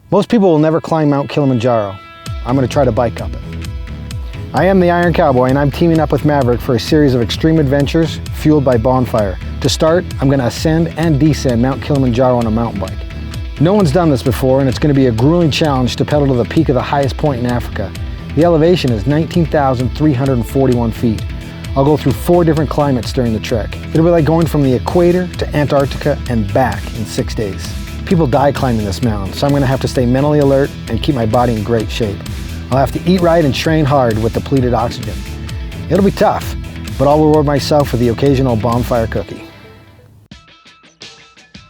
Most people will never climb Mount Kilimanjaro. I'm going to try to bike up it. I am the Iron Cowboy, and I'm teaming up with Maverik for a series of extreme adventures fueled by BonFire. To start, I'm going to ascend and descend Mount Kilimanjaro on a mountain bike. No one's done this before, and it's going to be a grueling challenge to pedal to the peak of the highest point in Africa. The elevation is 19,341 feet. I'll go through 4 different climates during the trek. It'll be like going from the equator to Antarctica and back in 6 days. People die climbing this mountain, so I'm going to have to stay mentally alert and keep my body in great shape. I'll have to eat right and train hard with depleted oxygen. It'll be tough, but I'll reward myself with the occasional BonFire cookie.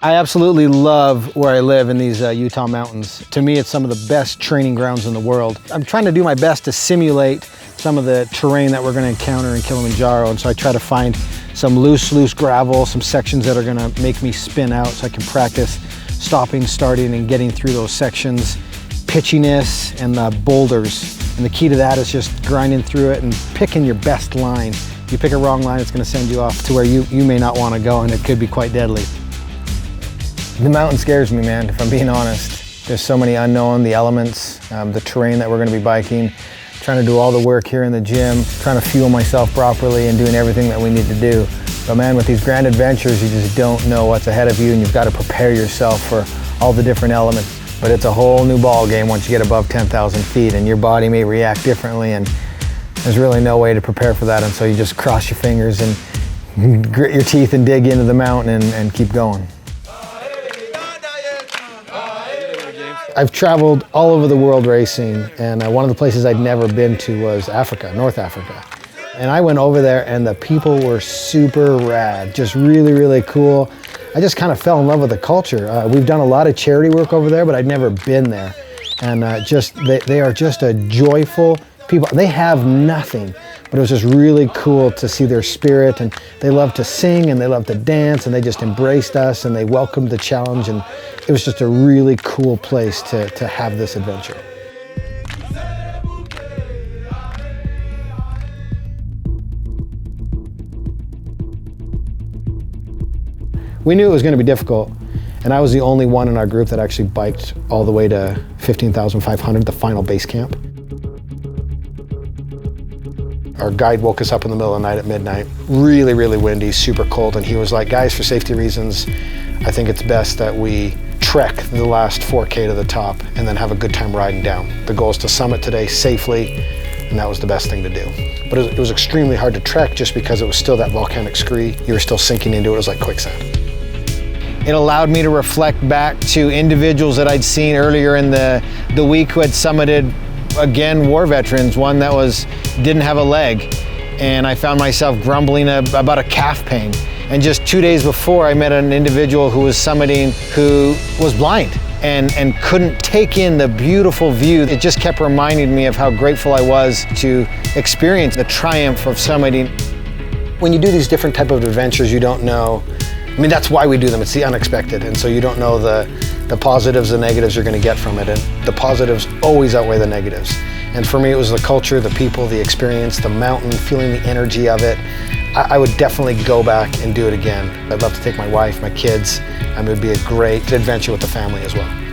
I absolutely love where I live in these Utah mountains. To me, it's some of the best training grounds in the world. I'm trying to do my best to simulate some of the terrain that we're going to encounter in Kilimanjaro, and so I try to find some loose gravel, some sections that are going to make me spin out so I can practice stopping, starting, and getting through those sections, pitchiness, and the boulders. And the key to that is just grinding through it and picking your best line. If you pick a wrong line, it's going to send you off to where you may not want to go, and it could be quite deadly. The mountain scares me, man, if I'm being honest. There's so many unknown, the elements, the terrain that we're going to be biking, trying to do all the work here in the gym, trying to fuel myself properly and doing everything that we need to do. But man, with these grand adventures, you just don't know what's ahead of you, and you've got to prepare yourself for all the different elements. But it's a whole new ball game once you get above 10,000 feet, and your body may react differently, and there's really no way to prepare for that, and so you just cross your fingers and grit your teeth and dig into the mountain and keep going. I've traveled all over the world racing, and one of the places I'd never been to was Africa, North Africa. And I went over there, and the people were super rad, just really cool. I just kind of fell in love with the culture. We've done a lot of charity work over there, but I'd never been there. And they are just a joyful people. They have nothing, but it was just really cool to see their spirit, and they love to sing and they love to dance, and they just embraced us and they welcomed the challenge, and it was just a really cool place to have this adventure. We knew it was going to be difficult, and I was the only one in our group that actually biked all the way to 15,500, the final base camp. Our guide woke us up in the middle of the night at midnight, really windy, super cold, and he was like, guys, for safety reasons, I think it's best that we trek the last 4K to the top and then have a good time riding down. The goal is to summit today safely, and that was the best thing to do. But it was extremely hard to trek just because it was still that volcanic scree. You were still sinking into it. It was like quicksand. It allowed me to reflect back to individuals that I'd seen earlier in the week who had summited, again, war veterans, one that didn't have a leg. And I found myself grumbling about a calf pain. And just 2 days before, I met an individual who was summiting who was blind and couldn't take in the beautiful view. It just kept reminding me of how grateful I was to experience the triumph of summiting. When you do these different type of adventures, you don't know, I mean, that's why we do them. It's the unexpected. And so you don't know the positives, the negatives you're going to get from it. And the positives always outweigh the negatives. And for me, it was the culture, the people, the experience, the mountain, feeling the energy of it. I would definitely go back and do it again. I'd love to take my wife, my kids, and it would be a great adventure with the family as well.